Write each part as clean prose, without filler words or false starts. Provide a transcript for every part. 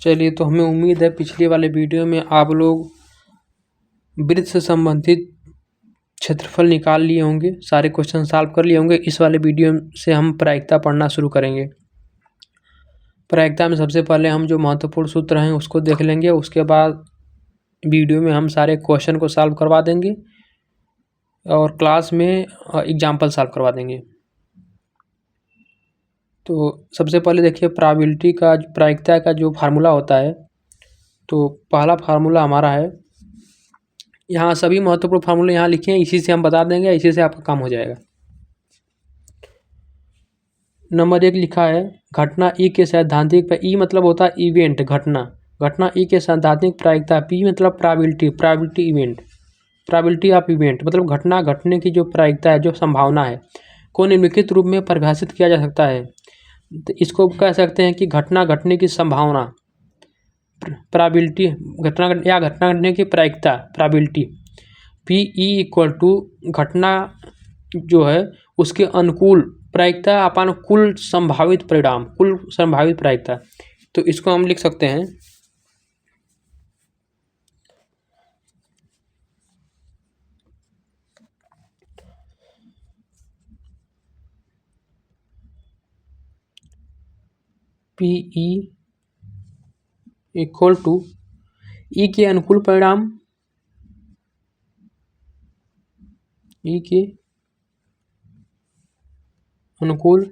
चलिए, तो हमें उम्मीद है पिछले वाले वीडियो में आप लोग वृत्त से संबंधित क्षेत्रफल निकाल लिए होंगे, सारे क्वेश्चन सॉल्व कर लिए होंगे। इस वाले वीडियो से हम प्रायिकता पढ़ना शुरू करेंगे। प्रायिकता में सबसे पहले हम जो महत्वपूर्ण सूत्र हैं उसको देख लेंगे। उसके बाद वीडियो में हम सारे क्वेश्चन को सॉल्व करवा देंगे और क्लास में एग्जाम्पल सॉल्व करवा देंगे। तो सबसे पहले देखिए, प्रायिकता का जो फार्मूला होता है, तो पहला फार्मूला हमारा है, यहाँ सभी महत्वपूर्ण फार्मूले यहाँ लिखे हैं, इसी से हम बता देंगे, इसी से आपका काम हो जाएगा। नंबर 1 लिखा है, घटना ई के सैद्धांतिक, ई मतलब होता है इवेंट, घटना ई के सैद्धांतिक प्रायिकता, पी मतलब probability event, probability of event मतलब घटना घटने की जो प्रायिकता है, जो संभावना है, को निम्नलिखित रूप में परिभाषित किया जा सकता है। तो इसको कह सकते हैं कि घटना घटने की संभावना, प्रोबेबिलिटी, घटना घटने की प्रायिकता, probability. P E equal to घटना जो है उसके अनुकूल प्रायिकता अपन कुल संभावित परिणाम, कुल संभावित प्रायिकता। तो इसको हम लिख सकते हैं पी ई इक्वल टू ई के अनुकूल परिणाम, ई के अनुकूल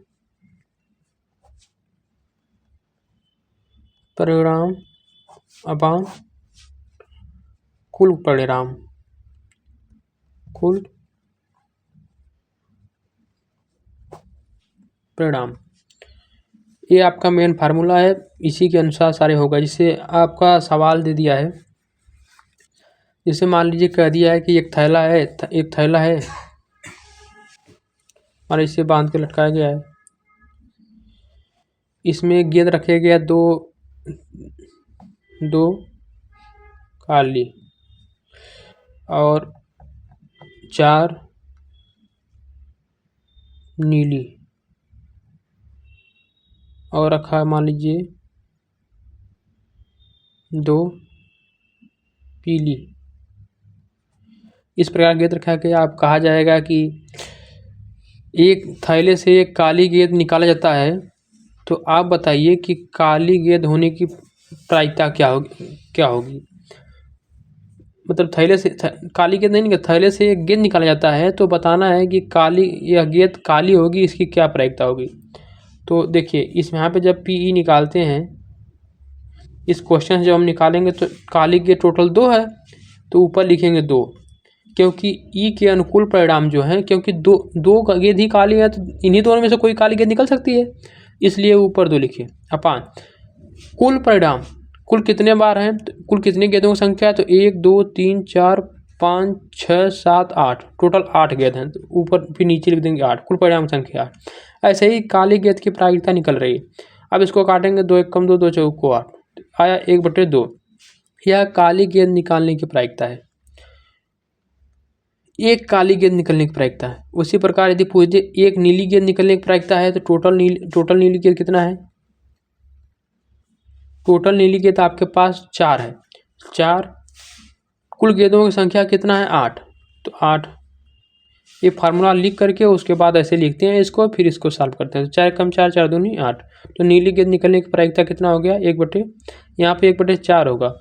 परिणाम अपान कुल परिणाम, कुल परिणाम। ये आपका मेन फार्मूला है, इसी के अनुसार सारे होगा। जिससे आपका सवाल दे दिया है, जैसे मान लीजिए कह दिया है कि एक थैला है और इसे बांध के लटकाया गया है। इसमें गेंद रखे गया दो काली और 4 नीली, और रखा है मान लीजिए 2 पीली। इस प्रकार गेंद रखा गया। आप कहा जाएगा कि एक थैले से एक काली गेंद निकाला जाता है, तो आप बताइए कि काली गेंद होने की प्रायिकता क्या होगी। मतलब थैले से काली गेंद नहीं, थैले से एक गेंद निकाला जाता है, तो बताना है कि यह गेंद काली होगी, इसकी क्या प्रायिकता होगी। तो देखिए, इसमें यहाँ पे जब पी ई निकालते हैं, इस क्वेश्चन से जब हम निकालेंगे तो काली गेंद टोटल 2 है, तो ऊपर लिखेंगे 2, क्योंकि ई के अनुकूल परिणाम जो है, क्योंकि दो गेंद ही काली है, तो इन्हीं दोनों में से कोई काली गेंद निकल सकती है, इसलिए ऊपर 2 लिखे। अपान कुल परिणाम, कुल कितने बार हैं, कुल कितनी गेंदों की संख्या है, तो 1 2 3 4 5 6 7 8, टोटल 8 गेंद हैं। तो ऊपर फिर नीचे लिख देंगे 8, कुल परिणाम संख्या 8। ऐसे ही काली गेंद की प्रायिकता निकल रही है। अब इसको काटेंगे, 2 1 2 2 चौको 8 आया 1/2। यह काली गेंद निकालने की प्रायिकता है, एक काली गेंद निकलने की प्रायिकता है। उसी प्रकार यदि पूछे एक नीली गेंद निकलने की प्रायिकता है, तो टोटल नीली गेंद कितना है, टोटल नीली गेंद आपके पास 4 है, 4, कुल गेंदों की संख्या कितना है 8, तो 8। ये फार्मूला लिख करके उसके बाद ऐसे लिखते हैं इसको, फिर इसको सॉल्व करते हैं। तो 4 कम 4 4 दूनी 8, तो नीली गेंद निकलने की प्रायिकता कितना हो गया, 1/, यहाँ पे 1/4 होगा,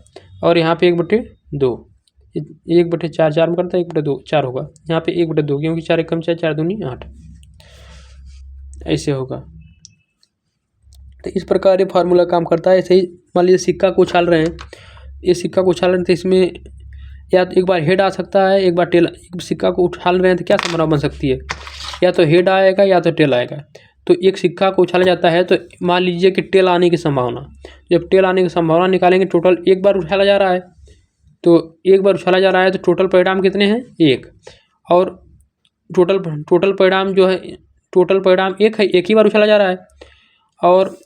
और यहाँ पे 1/2, 1/4 4 में करता है, 1/2 4 होगा, यहाँ पे 1/2, क्योंकि 4 कम 4 4 दूनी 8, ऐसे होगा। तो इस प्रकार ये फार्मूला काम करता है। ऐसे ही मान लीजिए सिक्का को उछाल रहे हैं, ये सिक्का को उछाल रहे हैं, तो इसमें या तो एक बार हेड आ सकता है, एक बार टेल। सिक्का को उछाल रहे हैं तो क्या संभावना बन सकती है, या तो हेड आएगा या तो टेल आएगा। तो एक सिक्का को उछाला जाता है, तो मान लीजिए कि टेल आने की संभावना, जब टेल आने की संभावना निकालेंगे, टोटल एक बार उछाला जा रहा है, तो एक बार उछाला जा रहा है, तो टोटल परिणाम कितने हैं 1, और टोटल परिणाम जो है, टोटल परिणाम 1 है, एक ही बार उछाला जा रहा है, और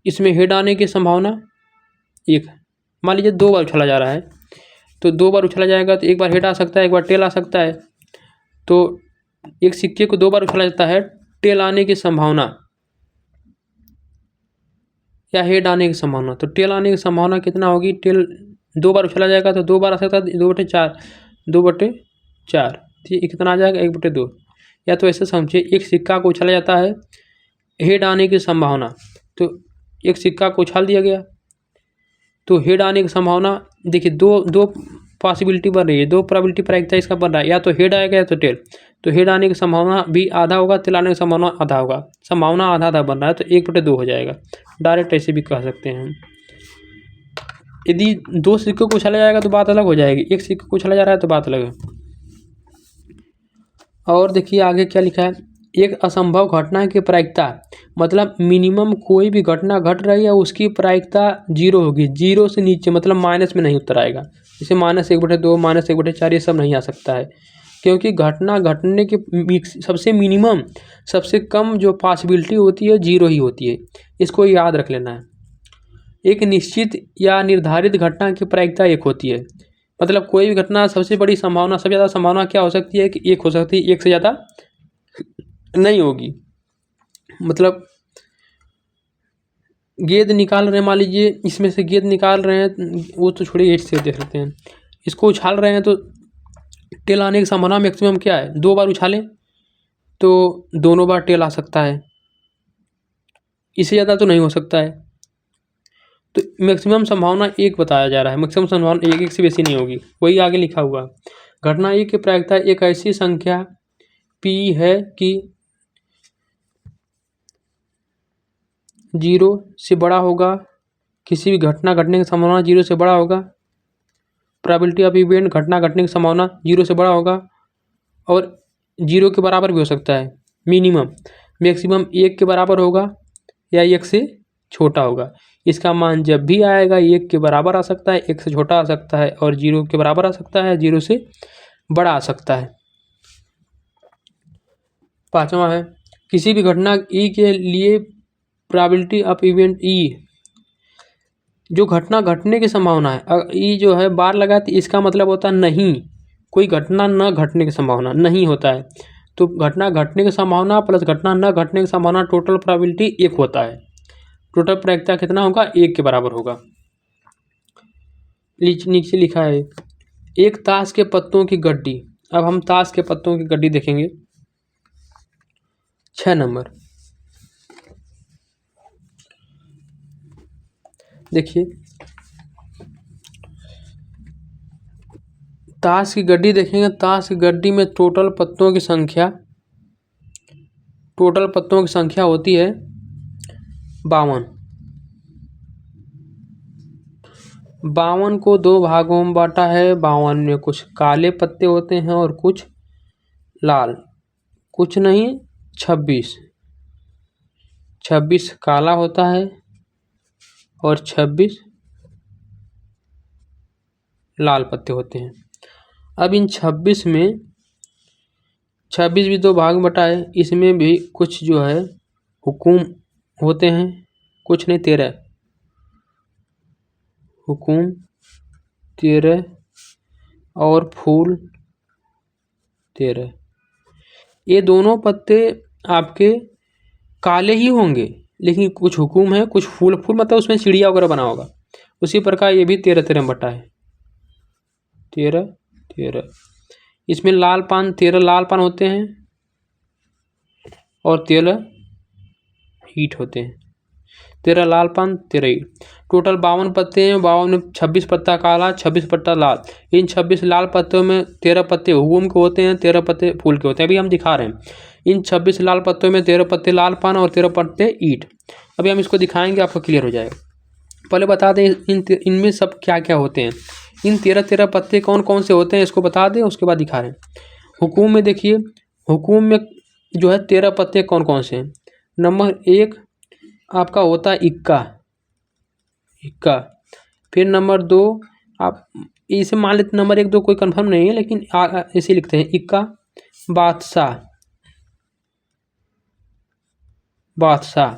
इसमें हेड आने की संभावना 1 है। मान लीजिए 2 बार उछाला जा रहा है, तो 2 बार उछाला जाएगा, तो एक बार हेड आ सकता है, एक बार टेल आ सकता है। तो एक सिक्के को 2 बार उछाला जाता है, टेल आने की संभावना या हेड आने की संभावना। तो टेल आने की संभावना कितना होगी, टेल 2 बार उछला जाएगा तो 2 बार आ सकता है, 2/4, 2/4, तो ये कितना आ जाएगा 1/2। या तो ऐसे समझिए, एक सिक्का को उछाला जाता है, हेड आने की संभावना, तो एक सिक्का को उछाल दिया गया तो हेड आने की संभावना देखिए, दो पॉसिबिलिटी बन रही है, 2 प्रोबेबिलिटी प्रायिकता इसका बन रहा है, या तो हेड आएगा या तो टेल। तो हेड आने की संभावना भी आधा होगा, टेल आने की संभावना आधा होगा, संभावना आधा आधा बन रहा है तो 1/2 हो जाएगा। डायरेक्ट ऐसे भी कह सकते हैं। यदि 2 सिक्कों को उछाला जाएगा तो बात अलग हो जाएगी, एक सिक्के को उछाला जा रहा है तो बात अलग है। और देखिए आगे क्या लिखा है, एक असंभव घटना की प्रायिकता, मतलब मिनिमम कोई भी घटना घट रही है उसकी प्रायिकता 0 होगी, 0 से नीचे, मतलब माइनस में नहीं उत्तर आएगा। जैसे -1/2, -1/4 ये सब नहीं आ सकता है, क्योंकि घटना घटने की सबसे मिनिमम, सबसे कम जो पॉसिबिलिटी होती है 0 ही होती है, इसको याद रख लेना है। एक निश्चित या निर्धारित घटना की प्रायिकता 1 होती है, मतलब कोई भी घटना सबसे बड़ी संभावना, सबसे ज़्यादा संभावना क्या हो सकती है कि 1 हो सकती है, 1 से ज़्यादा नहीं होगी। मतलब गेंद निकाल रहे हैं, मान लीजिए इसमें से गेंद निकाल रहे हैं, वो तो छोड़िए, एट से देख लेते हैं। इसको उछाल रहे हैं तो टेल आने की संभावना मैक्सिमम क्या है, 2 बार उछालें तो दोनों बार टेल आ सकता है, इससे ज़्यादा तो नहीं हो सकता है। तो मैक्सिमम संभावना 1 बताया जा रहा है, मैक्सिमम संभावना 1 से बेसी नहीं होगी, वही आगे लिखा हुआ। घटना 1 की प्रायिकता एक ऐसी संख्या P है कि 0 से बड़ा होगा, किसी भी घटना घटने की संभावना 0 से बड़ा होगा, प्रोबेबिलिटी ऑफ इवेंट घटना घटने की संभावना 0 से बड़ा होगा, और 0 के बराबर भी हो सकता है मिनिमम, मैक्सिमम 1 के बराबर होगा या 1 से छोटा होगा। इसका मान जब भी आएगा 1 के बराबर आ सकता है, 1 से छोटा आ सकता है, और 0 के बराबर आ सकता है, 0 से बड़ा आ सकता है। 5वां है, किसी भी घटना ई के लिए प्रोबेबिलिटी ऑफ इवेंट ई, जो घटना घटने की संभावना है, ई जो है बार लगा तो इसका मतलब होता है नहीं, कोई घटना न घटने की संभावना नहीं होता है। तो घटना घटने की संभावना प्लस घटना न घटने की संभावना, टोटल प्रोबेबिलिटी 1 होता है। टोटल प्रायिकता कितना होगा, 1 के बराबर होगा। नीचे लिखा है, एक ताश के पत्तों की गड्डी। अब हम ताश के पत्तों की गड्डी देखेंगे। 6 नंबर देखिए, ताश की गड्डी देखेंगे। ताश की गड्डी में टोटल पत्तों की संख्या होती है 52। 52 को 2 भागों में बांटा है। 52 में कुछ काले पत्ते होते हैं और कुछ लाल, कुछ नहीं 26 काला होता है और 26 लाल पत्ते होते हैं। अब इन 26 में 26 भी 2 भाग में बटा है, इसमें भी कुछ जो है हुकुम होते हैं, कुछ नहीं 13 हुकुम 13 और फूल 13। ये दोनों पत्ते आपके काले ही होंगे, लेकिन कुछ हुकुम है, कुछ फूल मतलब उसमें चिड़िया वगैरह बना होगा। उसी प्रकार ये भी 13 में बटा है, 13। इसमें लाल पान 13 लाल पान होते हैं और 13 ईंट होते हैं। 13 लाल पान 13 ईंट, टोटल 52 पत्ते हैं। 52 में 26 पत्ता काला, 26 पत्ता लाल। इन 26 लाल पत्तों में 13 पत्ते हुकुम के होते हैं, 13 पत्ते फूल के होते हैं। अभी हम दिखा रहे हैं, इन 26 लाल पत्तों में 13 पत्ते लाल पान और 13 पत्ते ईंट। अभी हम इसको दिखाएंगे, आपको क्लियर हो जाएगा। पहले बता दें इनमें सब क्या क्या होते हैं। इन 13 पत्ते कौन कौन से होते हैं इसको बता दें, उसके बाद दिखा रहे हैं। हुकुम में देखिए, हुकुम में जो है 13 पत्ते कौन कौन से हैं। नंबर 1 आपका होता है इक्का। फिर नंबर 2 आप इसे मान लेते, नंबर 1 2 कोई कंफर्म नहीं है, लेकिन ऐसे लिखते हैं इक्का। बादशाह।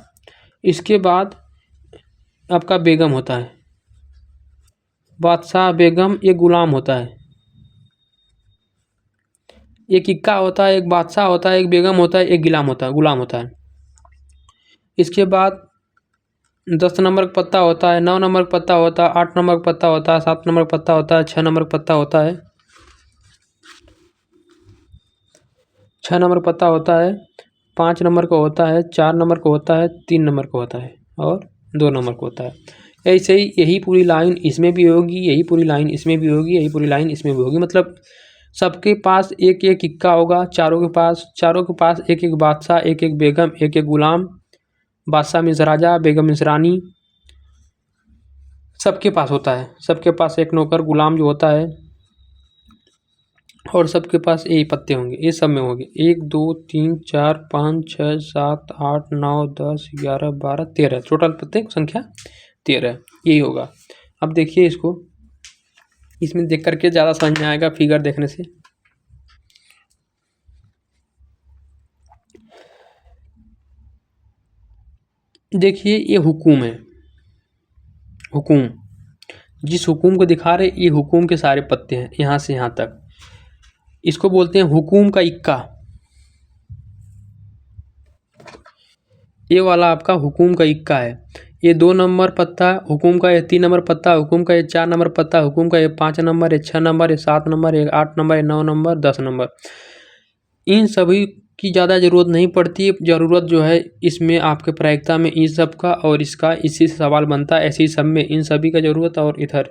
इसके बाद आपका बेगम होता है, बादशाह बेगम, एक गुलाम होता है। एक इक्का होता है, एक बादशाह होता है, एक बेगम होता है, एक गुलाम होता है। इसके बाद 10 नंबर का पत्ता होता है, 9 नंबर का पत्ता होता है, 8 नंबर का पत्ता होता है, 7 नंबर का पत्ता होता है, 6 नंबर का पत्ता होता है, 6 नंबर का पत्ता होता है, 5 नंबर का होता है, 4 नंबर का होता है, 3 नंबर का होता है और 2 नंबर का होता है। ऐसे ही यही पूरी लाइन इसमें भी होगी, यही पूरी लाइन इसमें भी होगी, यही पूरी लाइन इसमें भी होगी। मतलब सबके पास एक एक इक्का होगा, चारों के पास एक एक बादशाह, एक एक बेगम, एक एक गुलाम। बादशाह मीन्स राजा, बेगम मीन्स रानी, सबके पास होता है। सबके पास एक नौकर गुलाम जो होता है, और सबके पास यही पत्ते होंगे, ये सब में होंगे। 1 2 3 4 5 6 7 8 9 10 11 12 13 टोटल पत्ते की संख्या 13 यही होगा। अब देखिए इसको, इसमें देख करके ज़्यादा समझ में आएगा फिगर देखने से। देखिए ये हुकुम है, हुकुम, जिस हुकुम को दिखा रहे ये हुकुम के सारे पत्ते हैं यहाँ से यहाँ तक। इसको बोलते हैं हुकुम का इक्का। ये वाला आपका हुकुम का इक्का है। ये 2 नंबर पत्ता हुकुम का, ये 3 नंबर पत्ता हुकुम का, ये 4 नंबर पत्ता हुकुम का, ये 5 नंबर, ये 6 नंबर, ये 7 नंबर, ये 8 नंबर, ये 9 नंबर, 10 नंबर। इन सभी की ज़्यादा ज़रूरत नहीं पड़ती। ज़रूरत जो है इसमें आपके प्रायिकता में इन सब का और इसका, इसी से सवाल बनता है। ऐसे ही सब में इन सभी का ज़रूरत, और इधर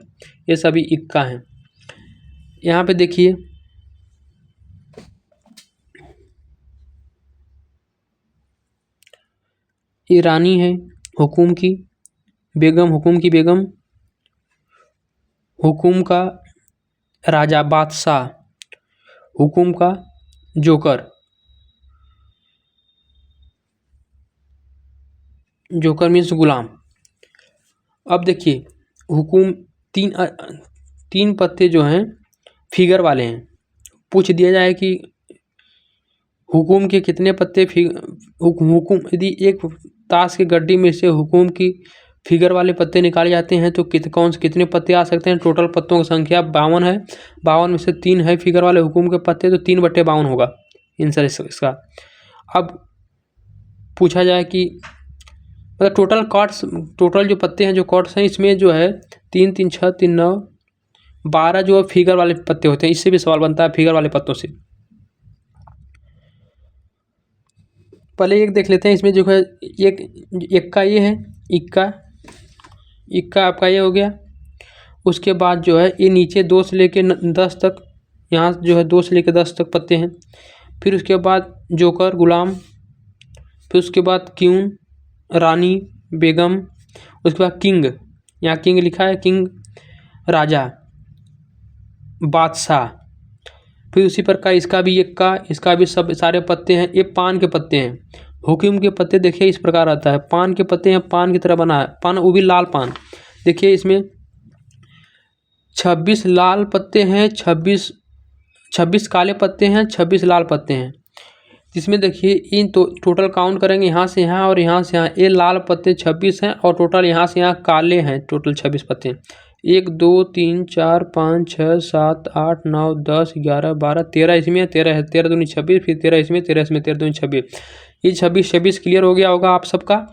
ये सभी इक्का हैं। यहाँ पे देखिए ये रानी है हुकुम की, बेगम हुकुम की बेगम, हुकुम का राजा बादशाह, हुकुम का जोकर, जोकर मीन्स गुलाम। अब देखिए हुकुम तीन पत्ते जो हैं फिगर वाले हैं। पूछ दिया जाए कि हुकुम के कितने पत्ते हुकुम, यदि एक ताश की गड्डी में से हुकुम की फिगर वाले पत्ते निकाले जाते हैं तो कितने पत्ते आ सकते हैं। टोटल पत्तों की संख्या 52 है। 52 में से 3 है फिगर वाले हुकुम के पत्ते, तो 3/52 होगा आंसर इसका। अब पूछा जाए कि मतलब टोटल जो पत्ते हैं, जो कॉर्ड्स हैं, इसमें जो है 3 3 6 3 9 12 जो फिगर वाले पत्ते होते हैं। इससे भी सवाल बनता है फिगर वाले पत्तों से। पहले एक देख लेते हैं, इसमें जो है एक का ये है इक्का आपका ये हो गया। उसके बाद जो है ये नीचे 2 से लेके 10 तक, यहाँ जो है 2 से लेके 10 तक पत्ते हैं। फिर उसके बाद जोकर गुलाम, फिर उसके बाद क्यून रानी बेगम, उसके बाद किंग, यहाँ किंग लिखा है, किंग राजा बादशाह। फिर उसी प्रकार इसका भी इसका भी सब सारे पत्ते हैं। ये पान के पत्ते हैं। हुकुम के पत्ते देखिए इस प्रकार आता है, पान के पत्ते हैं, पान की तरह बना है पान, वो भी लाल पान। देखिए इसमें 26 लाल पत्ते हैं, 26 काले पत्ते हैं, 26 लाल पत्ते हैं। इसमें देखिए इन तो टोटल काउंट करेंगे यहाँ से यहाँ और यहाँ से यहाँ। ये लाल पत्ते 26 हैं और टोटल यहाँ से यहाँ काले हैं, टोटल 26 पत्ते। 1 2 3 4 5 6 7 8 9 10 11 12 13 इसमें 13 है, 13 दूनी 26, फिर 13 इसमें 13 इसमें 13 दूनी 26। ये 26 क्लियर हो गया होगा आप सबका।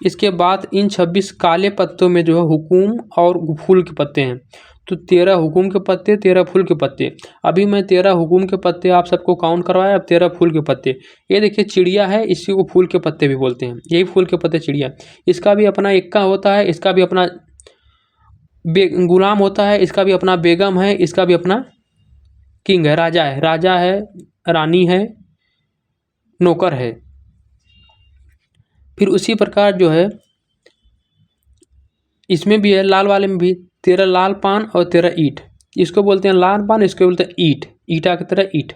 इसके बाद इन 26 काले पत्तों में जो है हुकुम और फूल के पत्ते हैं। तो 13 हुकुम के पत्ते, 13 फूल के पत्ते। अभी मैं 13 हुकुम के पत्ते आप सबको काउंट करवाया, अब 13 फूल के पत्ते। ये देखिए चिड़िया है, इसी को फूल के पत्ते भी बोलते हैं। यही फूल के पत्ते चिड़िया। इसका भी अपना इक्का होता है, इसका भी अपना गुलाम होता है, इसका भी अपना बेगम है, इसका भी अपना किंग है, राजा है, रानी है, नौकर है। फिर उसी प्रकार जो है इसमें भी है, लाल वाले में भी 13 लाल पान और 13 ईंट। इसको बोलते हैं लाल पान, इसको बोलते हैं ईंट, ईंटा की तरह ईंट।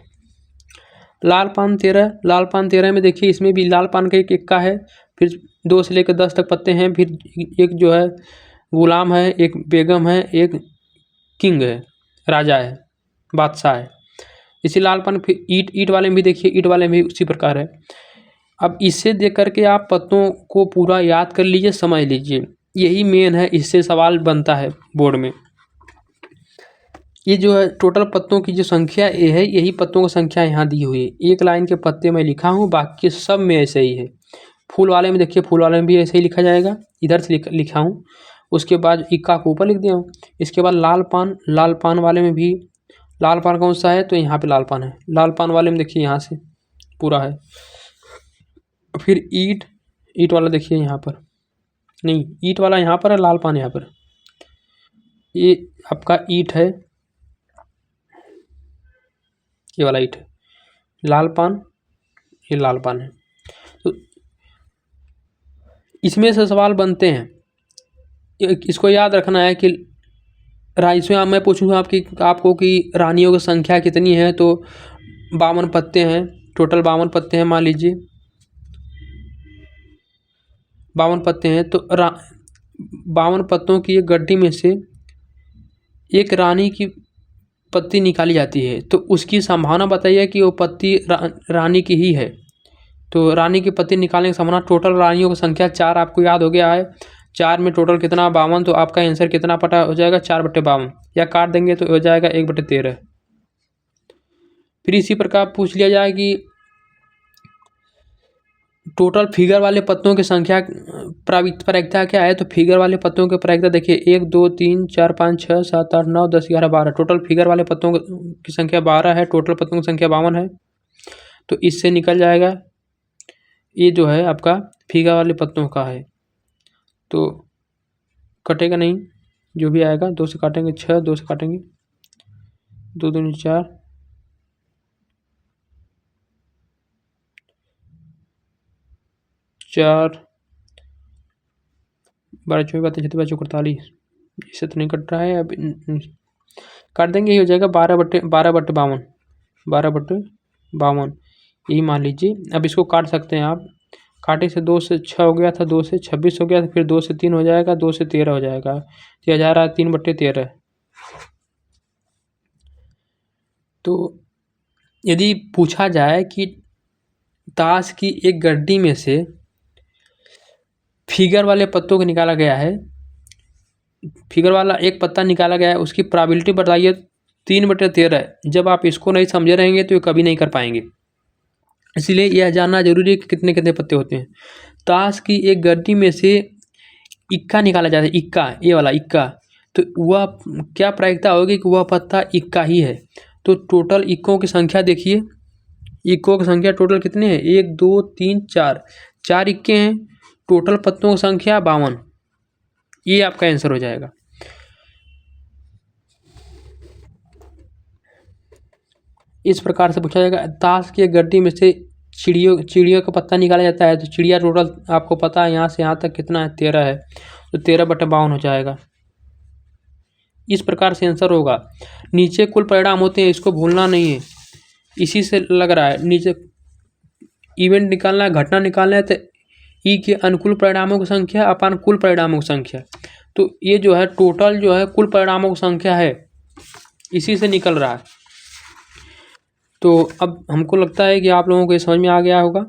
लाल पान 13 में देखिए इसमें भी लाल पान का एक इक्का है। फिर 2 से लेकर 10 तक पत्ते हैं। फिर एक जो है गुलाम है, एक बेगम है, एक किंग है, राजा है, बादशाह है। इसी लाल पान फिर ईंट वाले में भी देखिए, ईंट वाले में भी उसी प्रकार है। अब इससे देख करके आप पत्तों को पूरा याद कर लीजिए, समझ लीजिए, यही मेन है, इससे सवाल बनता है बोर्ड में। ये जो है टोटल पत्तों की जो संख्या ये है, यही पत्तों की संख्या यहाँ दी हुई है। एक लाइन के पत्ते मैं लिखा हूँ, बाकी सब में ऐसे ही है। फूल वाले में देखिए, फूल वाले में भी ऐसे ही लिखा जाएगा, इधर से लिखा हूँ। उसके बाद इक्का को ऊपर लिख दिया हूँ। इसके बाद लाल पान, लाल पान वाले में भी, लाल पान कौन सा है, तो यहाँ पे लाल पान है। लाल पान वाले में देखिए यहाँ से पूरा है। फिर ईट, ईट वाला देखिए यहाँ पर, नहीं ईट वाला यहाँ पर है, लाल पान यहाँ पर। ये आपका ईट है, ये वाला ईट है। लाल पान, ये लाल पान है। तो इसमें से सवाल बनते हैं, इसको याद रखना है कि इसमें मैं पूछूंगा आपको कि रानियों की संख्या कितनी है, तो 52 पत्ते हैं, टोटल 52 पत्ते हैं मान लीजिए, 52 पत्ते हैं। तो 52 पत्तों की एक गड्डी में से एक रानी की पत्ती निकाली जाती है, तो उसकी संभावना बताइए कि वो पत्ती रानी की ही है। तो रानी की पत्ती निकालने की संभावना, टोटल रानियों की संख्या 4 आपको याद हो गया है। 4 में टोटल कितना, 52, तो आपका आंसर कितना पता हो जाएगा, 4/52, या काट देंगे तो हो जाएगा 1/13। फिर इसी प्रकार पूछ लिया जाए कि टोटल फिगर वाले पत्तों की संख्या प्रायिकता क्या है, तो फिगर वाले पत्तों की प्रायिकता देखिए 1 2 3 4 5 6 7 8 9 10 11 12, टोटल फिगर वाले पत्तों की संख्या 12 है, टोटल पत्तों की संख्या 52 है। तो इससे निकल जाएगा, ये जो है आपका फिगर वाले पत्तों का है, तो कटेगा नहीं, जो भी आएगा 2 से काटेंगे, 6 2 से काटेंगे, 2 2 4, 4 12 24 32 48, इससे तो नहीं कट रहा है, अब काट देंगे, ये हो जाएगा 12/52, 12/52 यही मान लीजिए। अब इसको काट सकते हैं आप, काटे से 2 से 6 हो गया था, 2 से 26 हो गया था, फिर 2 से 3 हो जाएगा, 2 से 13 हो जाएगा, तो यह जा रहा है 3/13। तो यदि पूछा जाए कि ताश की एक गड्डी में से फिगर वाले पत्तों को निकाला गया है, फिगर वाला एक पत्ता निकाला गया है, उसकी प्रोबेबिलिटी बताइए, 3/13। जब आप इसको नहीं समझे रहेंगे तो ये कभी नहीं कर पाएंगे, इसलिए यह जानना जरूरी है कि कितने कितने पत्ते होते हैं। ताश की एक गड्डी में से इक्का निकाला जाता है, इक्का, ये वाला इक्का, तो वह क्या प्रायिकता होगी कि वह पत्ता इक्का ही है। तो टोटल इक्कों की संख्या देखिए, इक्कों की संख्या टोटल कितने हैं, 1 2 3 4, 4 इक्के हैं, टोटल पत्तों की संख्या 52, ये आपका आंसर हो जाएगा। इस प्रकार से पूछा जाएगा, ताश की एक गड्डी में से चिड़ियों का पत्ता निकाला जाता है, तो चिड़िया टोटल आपको पता है यहाँ से यहाँ तक कितना है, 13 है, तो 13/52 हो जाएगा। इस प्रकार से आंसर होगा। नीचे कुल परिणाम होते हैं, इसको भूलना नहीं है, इसी से लग रहा है, नीचे इवेंट निकालना है, घटना निकालना है, तो ई के अनुकूल परिणामों की संख्या अपान कुल परिणामों की संख्या, तो ये जो है टोटल जो है कुल परिणामों की संख्या है, इसी से निकल रहा है। तो अब हमको लगता है कि आप लोगों को ये समझ में आ गया होगा।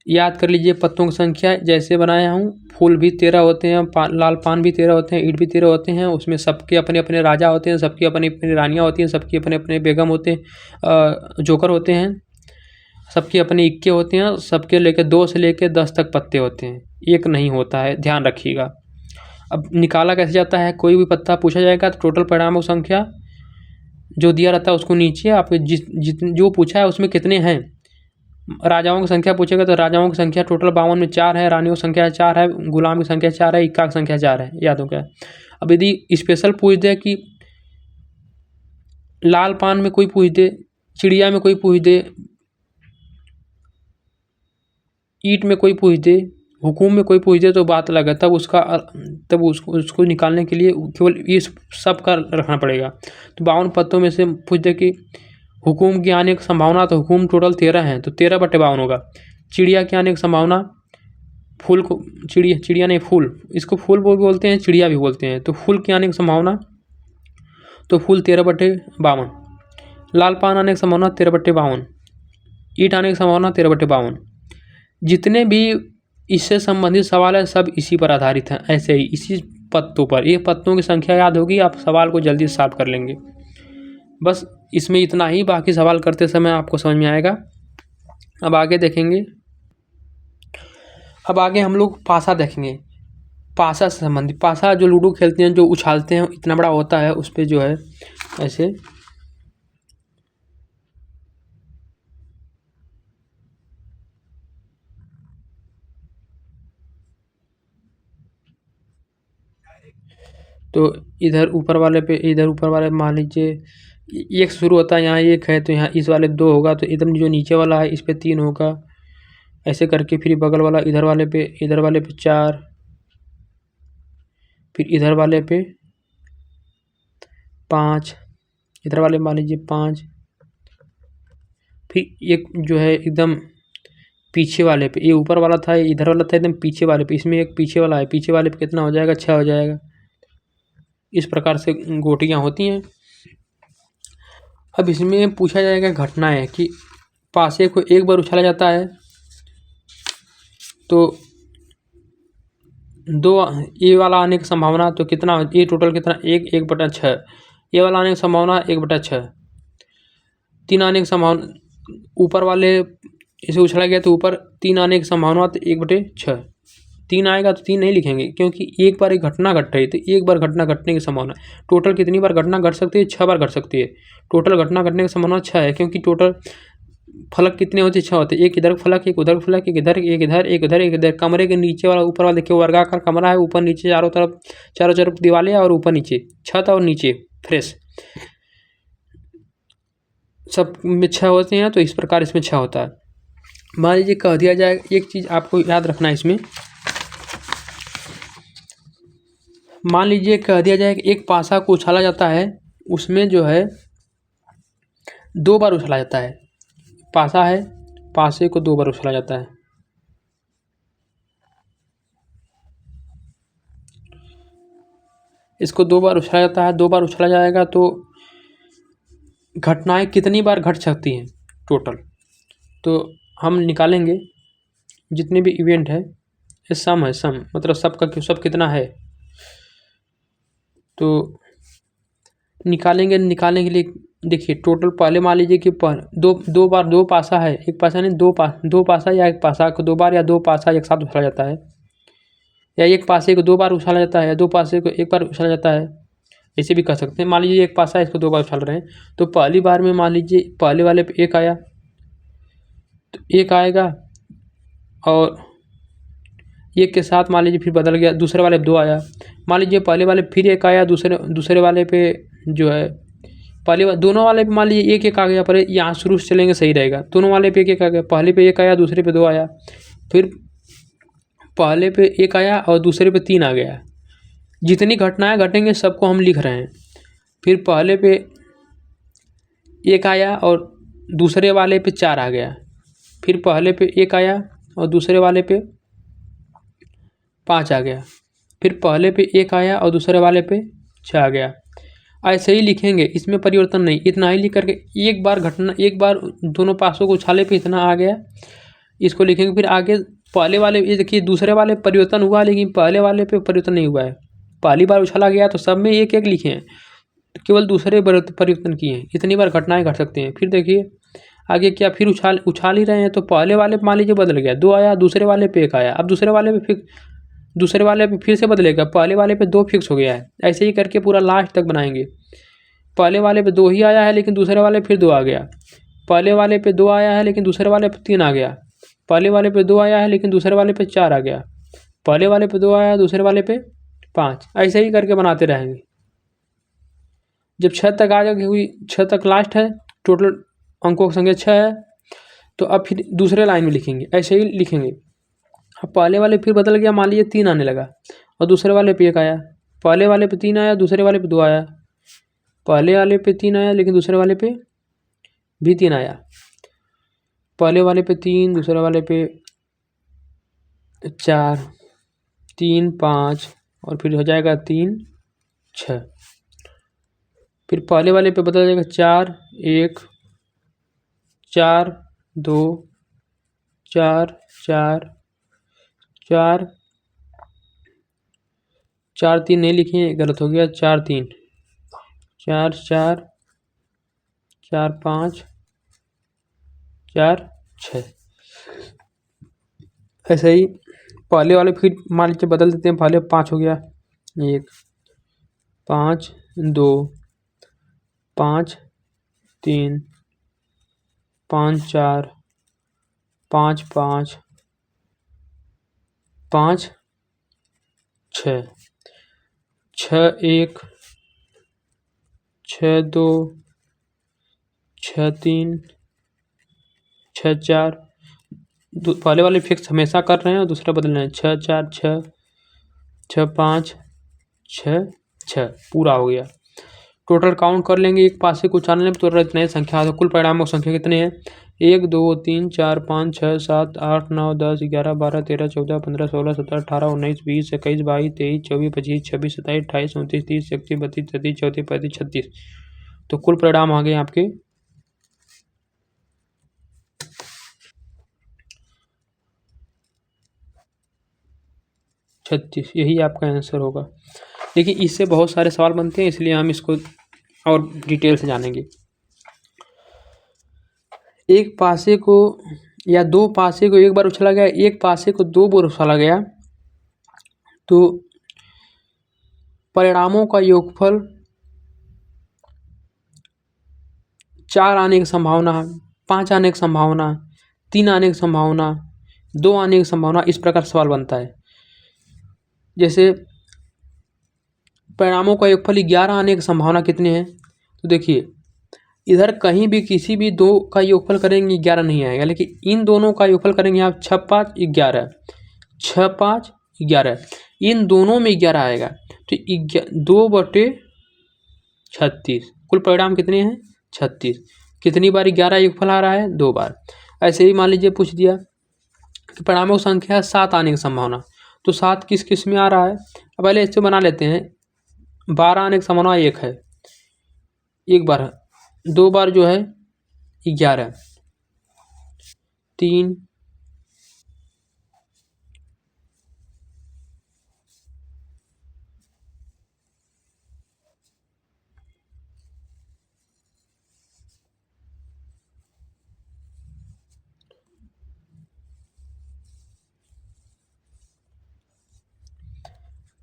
याद कर लीजिए पत्तों की संख्या जैसे बनाया हूँ, फूल भी 13 होते हैं, लाल पान भी 13 होते हैं, ईंट भी 13 होते हैं, उसमें सबके अपने अपने राजा होते हैं, सबकी अपनी अपनी रानियाँ होती हैं, सबकी अपने अपने बेगम होते हैं, जोकर होते हैं, सबके अपने इक्के होते हैं, सबके लेके 2 से लेके 10 तक पत्ते होते हैं, एक नहीं होता है, ध्यान रखिएगा। अब निकाला कैसे जाता है, कोई भी पत्ता पूछा जाएगा तो टोटल परिणामों की संख्या जो दिया रहता है उसको नीचे आप जो पूछा है उसमें कितने हैं, राजाओं की संख्या पूछेगा तो राजाओं की संख्या टोटल 52 में 4 है, रानियों की संख्या 4 है, गुलाम की संख्या 4 है, इक्का की संख्या 4 है, याद हो गया। अब यदि स्पेशल पूछ दे कि लाल पान में कोई पूछ दे, चिड़िया में कोई पूछ दे, ईट में कोई पूछ दे, हुकूम में कोई पूछ दे, तो बात अलग है, तब उसको निकालने के लिए केवल ये सब का रखना पड़ेगा। तो 52 पत्तों में से पूछ दे कि हुकूम के आने की संभावना, तो हुकूम टोटल 13 है, तो 13/52 होगा। चिड़िया के आने की संभावना, फूल को चिड़िया नहीं, फूल, इसको फूल बोलते हैं, चिड़िया भी बोलते हैं, तो फूल के आने की संभावना, तो फूल 13/52, लाल पान आने की संभावना 13/52, ईट आने की संभावना 13/52। जितने भी इससे संबंधित सवाल है सब इसी पर आधारित हैं, ऐसे ही इसी पत्तों पर, ये पत्तों की संख्या याद होगी, आप सवाल को जल्दी सॉल्व कर लेंगे। बस इसमें इतना ही, बाकी सवाल करते समय आपको समझ में आएगा। अब आगे देखेंगे, अब आगे हम लोग पासा देखेंगे। पासा से संबंधित, पासा जो लूडो खेलते हैं, जो उछालते हैं, इतना बड़ा होता है, उस पर जो है ऐसे तो इधर ऊपर वाले पे, इधर ऊपर वाले मान लीजिए एक शुरू होता है, यहाँ एक है तो यहाँ इस वाले 2 होगा, तो एकदम जो नीचे वाला है इस पे 3 होगा, ऐसे करके फिर बगल वाला इधर वाले पे 4, फिर इधर वाले पे 5, इधर वाले मान लीजिए 5, फिर एक जो है एकदम पीछे वाले पे, ये ऊपर वाला था, इधर वाला था एकदम पीछे वाले पे, इसमें एक पीछे वाला है, पीछे वाले पे कितना हो जाएगा, 6 हो जाएगा। इस प्रकार से गोटियां होती हैं। अब इसमें पूछा जाएगा घटनाएं कि पासे को एक बार उछाला जाता है तो 2 ये वाला आने की संभावना तो कितना, ये टोटल कितना, 1/6, ये वाला आने की संभावना 1/6, 3 आने की संभावना, ऊपर वाले इसे उछला गया तो ऊपर 3 आने की संभावना तो 1/6, 3 आएगा तो 3 नहीं लिखेंगे क्योंकि एक बार एक घटना घट रही, तो एक बार घटना घटने की संभावना, टोटल कितनी बार घटना घट सकती है, 6 बार घट सकती है, टोटल घटना घटने की संभावना 6 है, क्योंकि टोटल फलक कितने होते हैं, 6 होते हैं, एक इधर फलक, एक उधर फलक, एक इधर, एक इधर, एक इधर, एक इधर। कमरे के नीचे वाला ऊपर वाला देखिए वर्गाकार कमरा है, ऊपर नीचे चारों तरफ दीवारें और ऊपर नीचे छत और नीचे फ्रेश, सब में 6 होते हैं, तो इस प्रकार इसमें 6 होता है। मान लीजिए कह दिया जाए, एक चीज़ आपको याद रखना है इसमें, मान लीजिए कह दिया जाए कि एक पासा को उछाला जाता है, उसमें जो है 2 बार उछाला जाता है, पासा है, पासे को 2 बार उछाला जाता है। इसको 2 बार उछाला जाता है, 2 बार उछाला जाएगा तो घटनाएं कितनी बार घट सकती हैं टोटल, तो हम निकालेंगे जितने भी इवेंट है, ये सम है, सम मतलब सब कितना है, तो निकालने के लिए देखिए टोटल पहले मान लीजिए कि दो बार 2 पासा है, एक पासा नहीं, 2 पासा या एक पासा को 2 बार या 2 पासा एक साथ उछाला जाता है, या एक पासे को 2 बार उछाला जाता है, या 2 पासे को 1 बार उछाला जाता है, ऐसे भी कर सकते हैं। मान लीजिए एक पासा है, इसको 2 बार उछाल रहे हैं, तो पहली बार में मान लीजिए पहले वाले पे 1 आया, तो 1 आएगा, और 1 के साथ मान लीजिए फिर बदल गया, दूसरे वाले पे 2 आया, मान लीजिए पहले वाले फिर 1 आया, दूसरे वाले पे जो है दोनों वाले पे मान लीजिए 1 आ गया, पर यहाँ शुरू से चलेंगे सही रहेगा, दोनों वाले पे 1 आ गया, पहले पे 1 आया, दूसरे पे 2 आया, फिर पहले पे 1 आया और दूसरे पे 3 आ गया। जितनी घटनाएं घटेंगे सबको हम लिख रहे हैं। फिर पहले पे 1 आया और दूसरे वाले पे 4 आ गया, फिर पहले पे 1 आया और दूसरे वाले पे 5 आ गया, फिर पहले पे 1 आया और दूसरे वाले पे 6 आ गया। ऐसे ही लिखेंगे, इसमें परिवर्तन नहीं, इतना ही लिख करके एक बार दोनों पासों को उछाले पे इतना आ गया, इसको लिखेंगे। फिर आगे पहले वाले, ये देखिए दूसरे वाले परिवर्तन हुआ, लेकिन पहले वाले पे परिवर्तन नहीं हुआ है, पहली बार उछाला गया तो सब में 1 लिखे हैं, केवल दूसरे परिवर्तन किए हैं। इतनी बार घटनाएं घट सकती हैं। फिर देखिए आगे क्या, फिर उछाल ही रहे हैं, तो पहले वाले मान लीजिए बदल गया, 2 आया, दूसरे वाले पे 1 आया, अब दूसरे वाले पे फिर से बदलेगा, पहले वाले पे 2 फिक्स हो गया है। ऐसे ही करके पूरा लास्ट तक बनाएंगे। पहले वाले पे 2 ही आया है, लेकिन दूसरे वाले फिर 2 आ गया, पहले वाले पे 2 आया है, लेकिन दूसरे वाले पे 3 आ गया, पहले वाले पे 2 आया है, लेकिन दूसरे वाले पे 4 आ गया, पहले वाले पे 2 आया, दूसरे वाले पे 5, ऐसे ही करके बनाते रहेंगे। जब 6 तक आ जाएगी, हुई 6 तक लास्ट है, टोटल अंकों की संख्या 6 है, तो अब फिर दूसरे लाइन में लिखेंगे, ऐसे ही लिखेंगे। अब पहले वाले फिर बदल गया, मान लीजिए 3 आने लगा और दूसरे वाले पे 1 आया, पहले वाले पे 3 आया, दूसरे वाले पे 2 आया, पहले वाले पे 3 आया, लेकिन दूसरे वाले पे भी 3 आया, पहले वाले पे 3, दूसरे वाले पे 4, 3, 5 और फिर हो जाएगा 3, 6, फिर पहले वाले पे बदल जाएगा 4, 1, 4, 2, 4, 4, 4, 4, 3 नहीं लिखे, गलत हो गया, 4, 3, 4, 4, 4, 5, 4, 6, ऐसे ही पहले वाले फिर मान लीजिए बदल देते हैं, पहले 5 हो गया, 1 5 2 5 3 5 4 5 5 5 6 6 1 6 2 6 3 6 4, पहले वाले फिक्स हमेशा कर रहे हैं और दूसरा बदल रहे हैं। 6 4 6 6 5 6 6 पूरा हो गया। टोटल काउंट कर लेंगे, एक पासे को उचालने में तो इतने ही संख्या, तो कुल परिणामों की संख्या कितने हैं? 1 2 3 4 5 6 7 8 9 10 11 12 13 14 15 16 17 18 19 20 21 22 23 24 25 26 27 28 29 30 31 32 33 34 35 36। तो कुल परिणाम आ गए आपके 36। यही आपका आंसर होगा। देखिए इससे बहुत सारे सवाल बनते हैं, इसलिए हम इसको और डिटेल से जानेंगे। एक पासे को या दो पासे को एक बार उछला गया, एक पासे को 2 बार उछला गया, तो परिणामों का योगफल 4 आने की संभावना, 5 आने की संभावना, 3 आने की संभावना, 2 आने की संभावना, इस प्रकार सवाल बनता है। जैसे परिणामों का योगफल 11 आने की संभावना कितनी है? तो देखिए इधर कहीं भी किसी भी 2 का योगफल करेंगे 11 नहीं आएगा, लेकिन इन दोनों का योगफल करेंगे आप 6 5 11, 6 5 11, इन दोनों में 11 आएगा, तो 2/36। कुल परिणाम कितने हैं? 36। कितनी बार 11 योगफल आ रहा है? 2 बार। ऐसे ही मान लीजिए पूछ दिया कि परिणामों की संख्या 7 आने की संभावना, तो 7 किस किस में आ रहा है? अब पहले इससे बना लेते हैं। 12 आने की संभावना 1 है, 1 बार है, 2 बार जो है 11, 3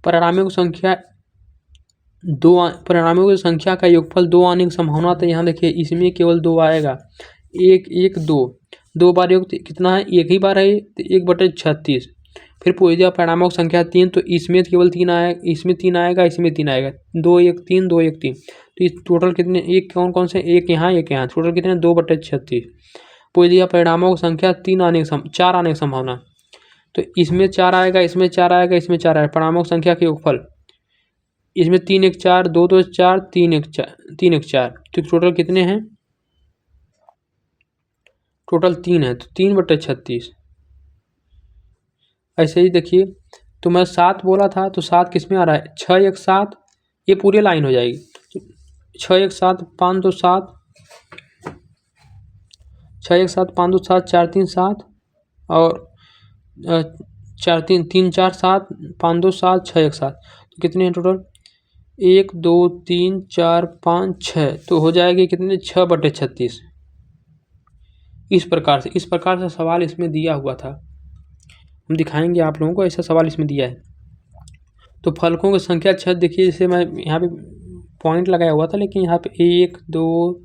परिणामों की संख्या 2, परिणामों की संख्या का योगफल 2 आने की संभावना, तो यहाँ देखिए इसमें केवल 2 आएगा, 1 1 2, 2 बार योग कितना है? 1 ही बार है, तो 1/36। फिर पूछ दिया परिणामों की संख्या 3, तो इसमें केवल 3 आएगा, इसमें 3 आएगा, इसमें 3 आएगा, 2 1 3 2 1 3, तो इस टोटल कितने? एक कौन कौन से? एक यहाँ एक यहाँ, टोटल कितने? 2/36। पूछ दिया परिणामों की संख्या 4 आने की संभावना, तो इसमें 4 आएगा, इसमें 4 आएगा, इसमें 4 आएगा, परिणामों की संख्या के योगफल, इसमें 3 1 4 2 2 4 3 1 4 3 1 4, तो टोटल कितने हैं? टोटल 3 है, तो 3/36। ऐसे ही देखिए, तो मैं 7 बोला था, तो 7 किस में आ रहा है? 6 1 7, ये पूरी लाइन हो जाएगी, तो 6 1 7 5 2 7, 6 1 7 5 2 7 4 3 7, और 4 3 3 4 7 5 2 7 6 1 7, तो कितने हैं टोटल? 1 2 3 4 5 6, तो हो जाएगी कितने? 6/36। इस प्रकार से सवाल इसमें दिया हुआ था। हम दिखाएंगे आप लोगों को, ऐसा सवाल इसमें दिया है। तो फलकों की संख्या 6, देखिए जैसे मैं यहाँ पे पॉइंट लगाया हुआ था, लेकिन यहाँ पे 1 2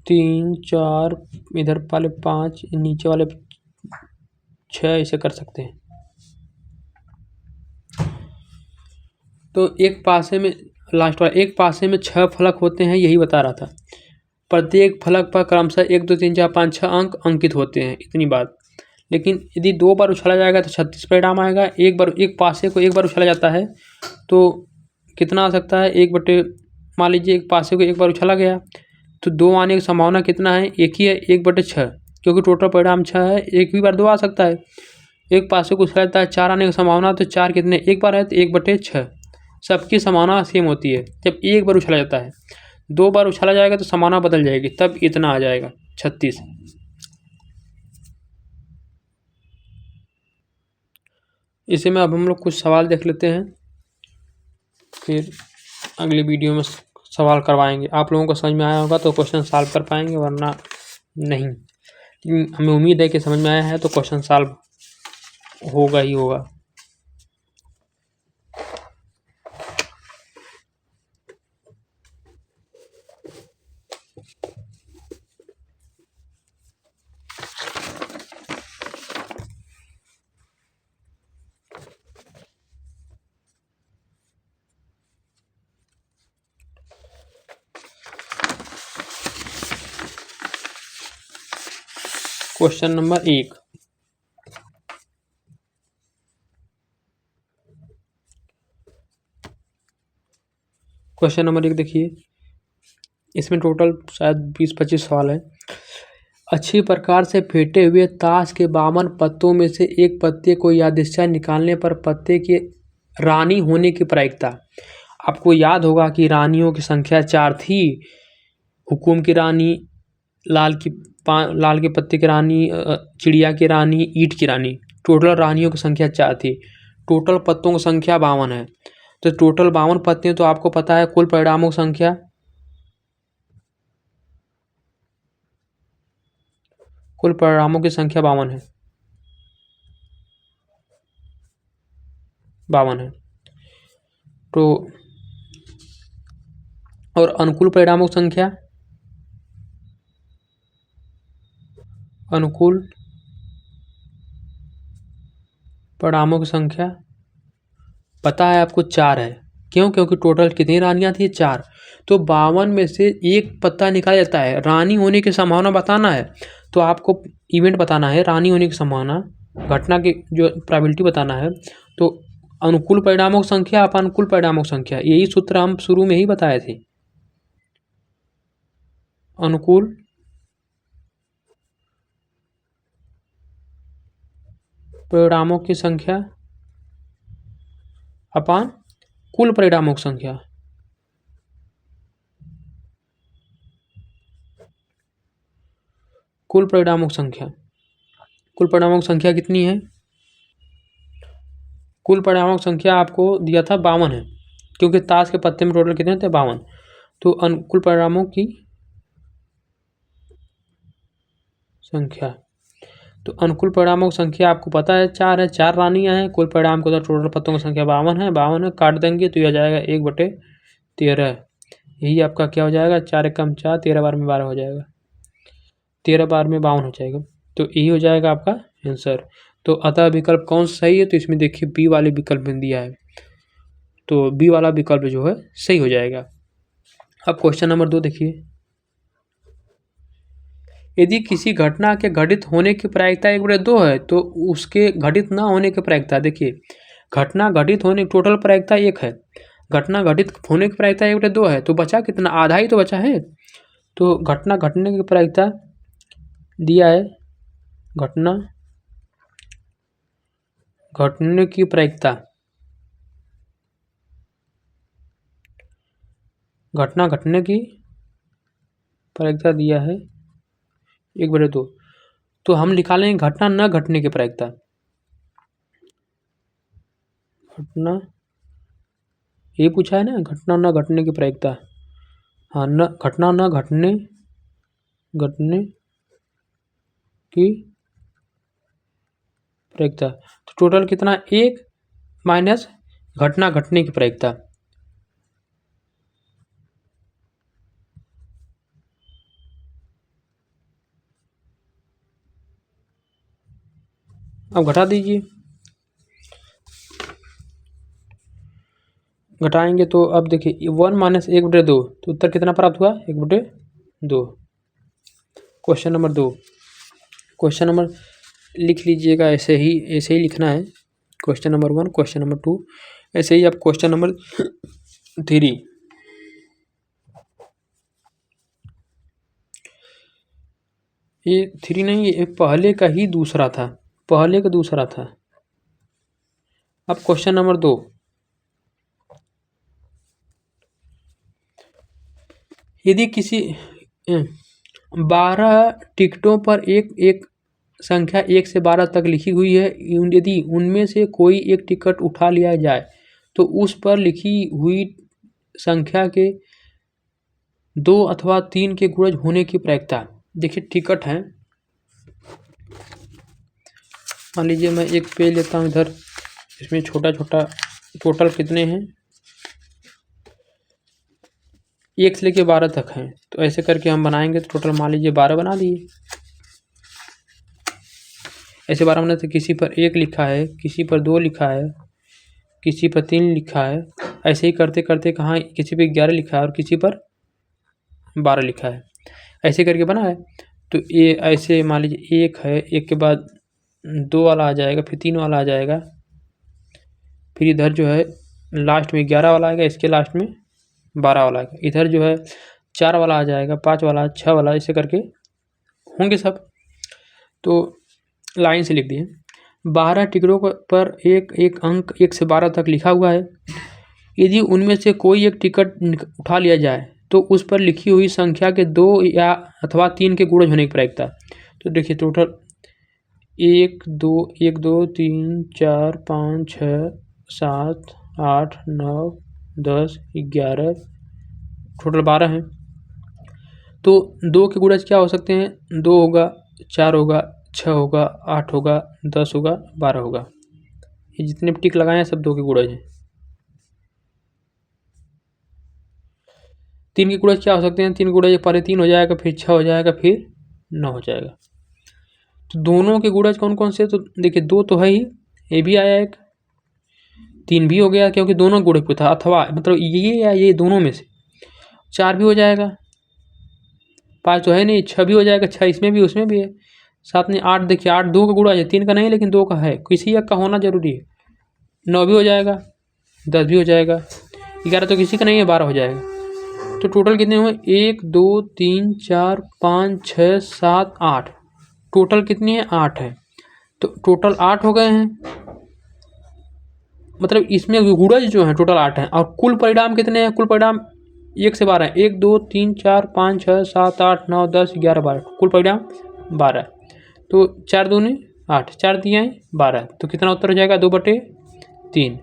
3 4, इधर वाले 5, नीचे वाले 6, ऐसे कर सकते हैं। तो एक पासे में लास्ट वाला, एक पासे में 6 फलक होते हैं, यही बता रहा था। प्रत्येक फलक पर क्रमशः 1 2 3 4 5 6 अंक अंकित होते हैं, इतनी बात। लेकिन यदि 2 बार उछाला जाएगा तो 36 परिणाम आएगा। एक पासे को एक बार उछाला जाता है तो कितना आ सकता है? मान लीजिए एक पासे को एक बार उछाला गया तो 2 आने की संभावना कितना है? एक ही है, 1/6, क्योंकि टोटल परिणाम 6 है, एक भी बार 2 आ सकता है। एक पासे को उछाला जाता है, 4 आने की संभावना, तो 4 कितने? एक बार है, तो 1/6। सबकी संभावना सेम होती है। जब एक बार उछाला जाता है, 2 बार उछाला जाएगा तो संभावना बदल जाएगी, तब इतना आ जाएगा 36। इसी में अब हम लोग कुछ सवाल देख लेते हैं, फिर अगली वीडियो में सवाल करवाएंगे। आप लोगों को समझ में आया होगा तो क्वेश्चन सॉल्व कर पाएंगे, वरना नहीं। हमें उम्मीद है कि समझ में आया है, तो क्वेश्चन सॉल्व होगा ही होगा। क्वेश्चन नंबर 1, क्वेश्चन नंबर 1 देखिए, इसमें टोटल शायद 20-25 सवाल है। अच्छी प्रकार से फेंटे हुए ताश के 52 पत्तों में से एक पत्ते को यादृच्छा निकालने पर पत्ते के रानी होने की प्रायिकता। आपको याद होगा कि रानियों की संख्या 4 थी। हुकुम की रानी, लाल के पत्ते की रानी, चिड़िया की रानी, ईंट की रानी। टोटल रानियों की संख्या 4 थी। टोटल पत्तों की संख्या 52 है। तो टोटल 52 पत्ते हैं, तो आपको पता है कुल परिणामों की संख्या, कुल परिणामों की संख्या 52 है, 52 है। तो और अनुकूल परिणामों की संख्या, अनुकूल परिणामों की संख्या पता है आपको 4 है। क्यों? क्योंकि टोटल कितनी रानियां थी? 4। तो 52 में से एक पत्ता निकाला जाता है। रानी होने की संभावना बताना है, तो आपको इवेंट बताना है, रानी होने की संभावना, घटना की जो प्रोबेबिलिटी बताना है। तो अनुकूल परिणामों की संख्या अपानुकूल परिणामों की संख्या, यही सूत्र हम शुरू में ही बताए थे। अनुकूल परिणामों की संख्या अपान कुल परिणामों की संख्या। कुल परिणामों की संख्या, कुल परिणामों की संख्या कितनी है? कुल परिणामों की संख्या आपको दिया था 52 है, क्योंकि ताश के पत्ते में टोटल कितने थे? 52। तो अनुकूल परिणामों की संख्या, तो अनुकूल परिणामों की संख्या आपको पता है 4 है। 4 रानियां हैं। कुल परिणाम को तो टोटल पत्तों की संख्या 52 है। 52 है, काट देंगे तो यह जाएगा 1/13। यही आपका क्या हो जाएगा? 4 एकम 4, 13 बार में 12 हो जाएगा, 13 बार में 52 हो जाएगा। तो यही हो जाएगा आपका आंसर। तो अतः विकल्प कौन सा सही है? तो इसमें देखिए बी वाले विकल्प में दिया है, तो बी वाला विकल्प जो है सही हो जाएगा। अब क्वेश्चन नंबर 2 देखिए, यदि किसी घटना के घटित होने की प्रायिकता 1/2 है, तो उसके घटित ना होने की प्रायिकता, देखिए घटना घटित होने की टोटल प्रायिकता 1 है, घटना घटित होने की प्रायिकता 1/2 है, तो बचा कितना? आधा ही तो बचा है। तो घटना घटने की प्रायिकता दिया है, घटना घटने की प्रायिकता, घटना घटने की प्रायिकता दिया है 1/2। तो हम निकालेंगे घटना न घटने की प्रायिकता। घटना, ये पूछा है ना, घटना न घटने की प्रायिकता। हाँ, न घटना न घटने घटने की प्रायिकता। तो टोटल कितना? 1 माइनस घटना घटने की प्रायिकता। अब घटा दीजिए, घटाएंगे तो अब देखिए 1 माइनस 1/2, तो उत्तर कितना प्राप्त हुआ? 1/2। क्वेश्चन नंबर 2, क्वेश्चन नंबर लिख लीजिएगा, ऐसे ही लिखना है। क्वेश्चन नंबर 1, क्वेश्चन नंबर 2, ऐसे ही। अब क्वेश्चन नंबर 3, ये 3 नहीं, ये पहले का ही दूसरा था, पहले का दूसरा था। अब क्वेश्चन नंबर 2, यदि किसी 12 टिकटों पर एक संख्या 1 से 12 तक लिखी हुई है, यदि उनमें से कोई एक टिकट उठा लिया जाए, तो उस पर लिखी हुई संख्या के 2 अथवा 3 के गुणज होने की प्रायिकता। देखिए टिकट है, मान लीजिए मैं एक पेज लेता हूँ इधर, इसमें छोटा छोटा टोटल कितने हैं, 1 से लेके 12 तक हैं। तो ऐसे करके हम बनाएंगे तो टोटल मान लीजिए 12 बना दिए। ऐसे 12 बनाने तो किसी पर 1 लिखा है, किसी पर 2 लिखा है, किसी पर 3 लिखा है। ऐसे ही करते करते कहाँ किसी पर 11 लिखा है और किसी पर 12 लिखा है। ऐसे करके बना है। तो ये ऐसे मान लीजिए 1 है, 1 के बाद 2 वाला आ जाएगा, फिर 3 वाला आ जाएगा, फिर इधर जो है लास्ट में 11 वाला आएगा, इसके लास्ट में 12 वाला आएगा। इधर जो है 4 वाला आ जाएगा, 5 वाला, 6 वाला, ऐसे करके होंगे सब। तो लाइन से लिख दिए। 12 टिकटों पर एक एक अंक 1 से 12 तक लिखा हुआ है। यदि उनमें से कोई एक टिकट उठा लिया जाए तो उस पर लिखी हुई संख्या के 2 या अथवा 3 के गुणज होने की प्रायिकता। तो देखिए टोटल 1 2 1 2 3 4 5 6 7 8 9 10 11 टोटल 12 हैं। तो 2 के गुणज क्या हो सकते हैं, 2 होगा, 4 होगा, 6 होगा, 8 होगा, 10 होगा, 12 होगा। ये जितने टिक लगाए हैं सब 2 के गुणज हैं। 3 के गुणज क्या हो सकते हैं, 3 के गुणज पहले 3 हो जाएगा, फिर 6 हो जाएगा, फिर 9 हो जाएगा। तो दोनों के गुणज कौन कौन से, तो देखिए 2 तो है ही, ये भी आया एक, 3 भी हो गया क्योंकि दोनों गुणज पे था, अथवा मतलब ये या ये दोनों में से। 4 भी हो जाएगा, 5 तो है नहीं, 6 भी हो जाएगा, 6 इसमें भी उसमें भी है। साथ में 8, देखिए 8 2 का गुणज है, 3 का नहीं लेकिन 2 का है, किसी एक का होना जरूरी है। 9 भी हो जाएगा, 10 भी हो जाएगा, 11 तो किसी का नहीं है, 12 हो जाएगा। तो टोटल कितने हुए, 1 2 3 4 5 6 7 8, टोटल कितनी है, 8 है। तो टोटल 8 हो गए हैं, मतलब इसमें गुणज जो है टोटल 8 हैं। और कुल परिणाम कितने हैं, कुल परिणाम 1 से 12 है, 1 2 3 4 5 6 7 8 9 10 11 12, कुल परिणाम 12। तो 4 दूनी 8, 4 दिए 12, तो कितना उत्तर हो जाएगा, 2/3।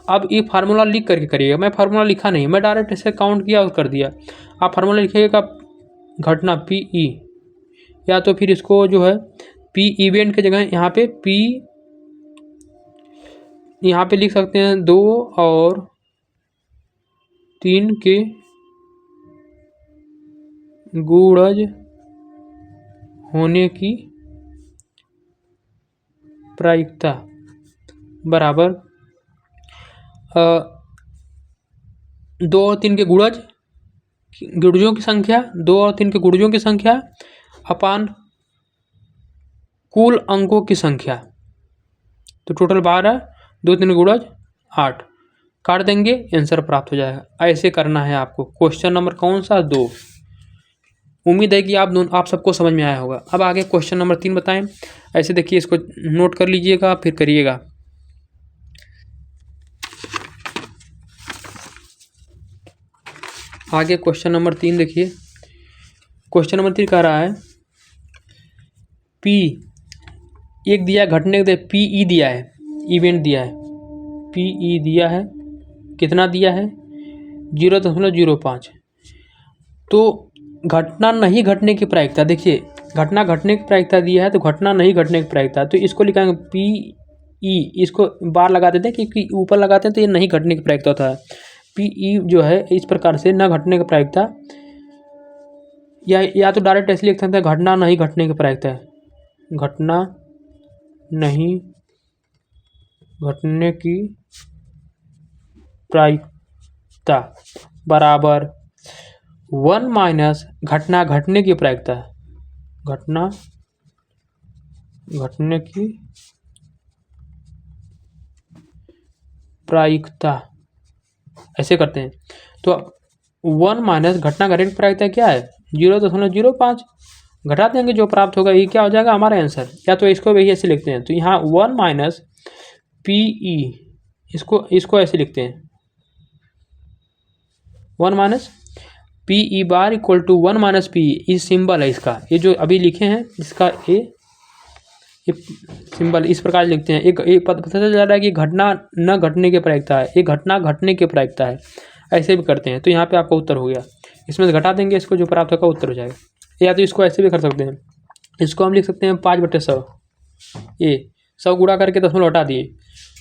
अब ये फार्मूला लिख करके करिएगा, मैं फार्मूला लिखा नहीं, मैं डायरेक्ट ऐसे काउंट किया और कर दिया। आप फार्मूला लिखिएगा घटना PE, या तो फिर इसको जो है P इवेंट के जगह यहाँ पे P, यहाँ पे लिख सकते हैं 2 और 3 के गुणज होने की प्रायिकता बराबर 2 और 3 के गुणजों की संख्या, 2 और 3 के गुणजों की संख्या अपान कुल अंकों की संख्या। तो टोटल 12, 2 3 गुणज 8, काट देंगे, आंसर प्राप्त हो जाएगा। ऐसे करना है आपको। क्वेश्चन नंबर कौन सा, 2। उम्मीद है कि आप सबको समझ में आया होगा। अब आगे क्वेश्चन नंबर 3 बताएं। ऐसे देखिए, इसको नोट कर लीजिएगा, फिर करिएगा। आगे क्वेश्चन नंबर 3 देखिए। क्वेश्चन नंबर 3 कह रहा है P एक दिया घटने के PE दिया है, इवेंट दिया है, PE दिया है, कितना दिया है, 0.05। तो घटना नहीं घटने की प्रायिकता, देखिए घटना घटने की प्रायिकता दिया है, तो घटना नहीं घटने की प्रायिकता, तो इसको लिखाएंगे PE, इसको बार लगा देते हैं क्योंकि ऊपर लगाते हैं तो ये नहीं घटने की प्रायिकता होता है। PE जो है इस प्रकार से न घटने की प्रायिकता, या तो डायरेक्ट ऐसे लिख सकते हैं घटना नहीं घटने की प्रायिकता है, घटना नहीं घटने की प्रायिकता बराबर 1 माइनस घटना घटने की प्रायिकता, घटना घटने की प्रायिकता, ऐसे करते हैं। तो 1 माइनस घटना घटने की प्रायिकता क्या है, 0.05, घटा देंगे, जो प्राप्त होगा ये क्या हो जाएगा हमारा आंसर। या तो इसको भी ऐसे लिखते हैं, तो यहाँ 1 माइनस PE, इसको ऐसे लिखते हैं, 1 minus PE bar equal to 1 minus PE, ये सिंबल है इसका, ये जो अभी लिखे हैं इसका ये सिंबल इस प्रकार लिखते हैं। एक पता चल जा रहा है कि घटना न घटने की प्रायिकता है, ये घटना घटने की प्रायिकता है, ऐसे भी करते हैं। तो यहाँ पे आपका उत्तर हो गया, इसमें से घटा देंगे, इसको जो प्राप्त होगा उत्तर हो जाएगा। या तो इसको ऐसे भी कर सकते हैं, इसको हम लिख सकते हैं 5/100, ये 100 गुणा करके दशमलव हटा दिए,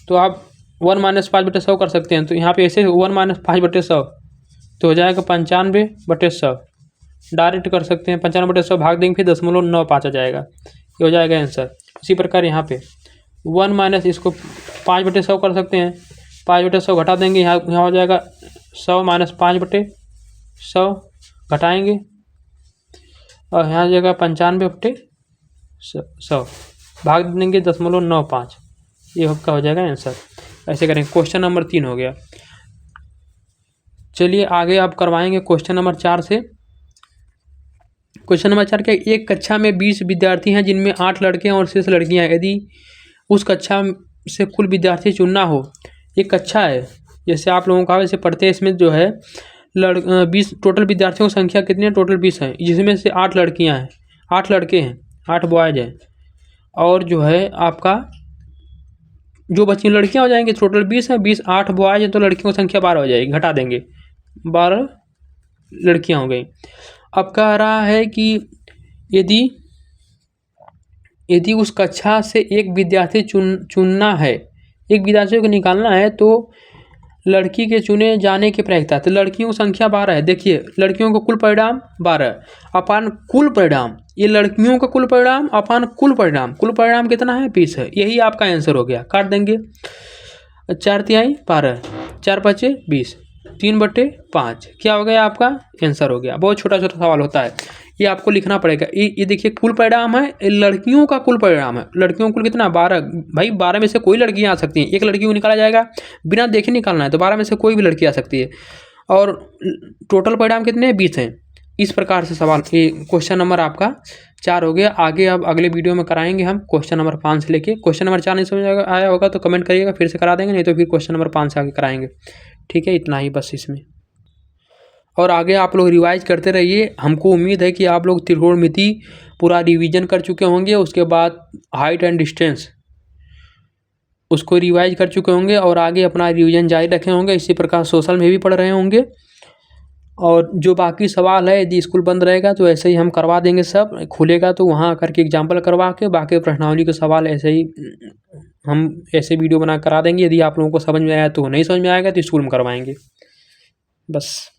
तो आप 1 - 5/100 कर सकते हैं। तो यहाँ पे ऐसे 1 - 5/100 तो हो जाएगा 95/100। डायरेक्ट कर सकते हैं, 95/100 भाग देंगे, फिर 0.95 आ जाएगा, ये हो जाएगा आंसर। इसी प्रकार यहाँ पे 1 माइनस इसको 5/100 कर सकते हैं, 5/100 घटा देंगे, यहाँ हो जाएगा 100 - 5/100 घटाएंगे और यहाँ हो जाएगा 95/100 भाग देंगे 0.95, ये आपका हो जाएगा आंसर। ऐसे करेंगे। क्वेश्चन नंबर 3 हो गया। चलिए आगे आप करवाएंगे क्वेश्चन नंबर 4 से। क्वेश्चन नंबर 4 क्या, एक कक्षा में 20 विद्यार्थी हैं जिनमें 8 लड़के और शेष लड़कियां हैं। यदि उस कक्षा से कुल विद्यार्थी चुनना हो, एक कक्षा है जैसे आप लोगों का वैसे पढ़ते हैं, इसमें जो है 20 टोटल विद्यार्थियों की संख्या कितनी है, टोटल 20 है, जिसमें से 8 लड़कियां हैं, 8 लड़के हैं, 8 बॉयज हैं, और जो है आपका जो बच्ची लड़कियां हो जाएंगी, टोटल 20 है, 20 8 बॉयज हैं तो लड़कियों की संख्या 12 हो जाएगी, घटा देंगे, 12 लड़कियां हो गई। अब कह रहा है कि यदि उस कक्षा से एक विद्यार्थी चुनना है, एक विद्यार्थी को निकालना है, तो लड़की के चुने जाने की प्रायिकता, तो लड़कियों की संख्या 12 है। देखिए लड़कियों का कुल परिणाम 12 अपान कुल परिणाम, ये लड़कियों का कुल परिणाम अपान कुल परिणाम कितना है, 20 है। यही आपका आंसर हो गया। काट देंगे, 4×3 12, 4×5 20, 3/5 क्या हो गया, आपका आंसर हो गया। बहुत छोटा छोटा सवाल होता है, ये आपको लिखना पड़ेगा। ये देखिए कुल परिणाम है, लड़कियों का कुल परिणाम है, लड़कियों का कुल कितना, 12। भाई 12 में से कोई लड़कियां आ सकती हैं, एक लड़की को निकाला जाएगा, बिना देखे निकालना है, तो 12 में से कोई भी लड़की आ सकती है, और टोटल परिणाम कितने, 20 हैं। इस प्रकार से सवाल, ये क्वेश्चन नंबर आपका 4 हो गया। आगे अब अगले वीडियो में कराएंगे हम क्वेश्चन नंबर 5 से लेके। क्वेश्चन नंबर 4 नहीं समझ आया होगा तो कमेंट करिएगा, फिर से करा देंगे, नहीं तो फिर क्वेश्चन नंबर 5 से आगे कराएंगे। ठीक है, इतना ही बस इसमें, और आगे आप लोग रिवाइज करते रहिए। हमको उम्मीद है कि आप लोग त्रिकोणमिति पूरा रिवीजन कर चुके होंगे, उसके बाद हाइट एंड डिस्टेंस उसको रिवाइज कर चुके होंगे, और आगे अपना रिवीजन जारी रखे होंगे। इसी प्रकार सोशल में भी पढ़ रहे होंगे, और जो बाकी सवाल है यदि स्कूल बंद रहेगा तो ऐसे ही हम करवा देंगे, सब खुलेगा तो वहाँ करके एग्जाम्पल करवा के बाकी प्रश्नावली के सवाल ऐसे ही हम ऐसे वीडियो बना करा देंगे। यदि आप लोगों को समझ में आया तो, नहीं समझ में आएगा तो स्कूल में करवाएंगे बस।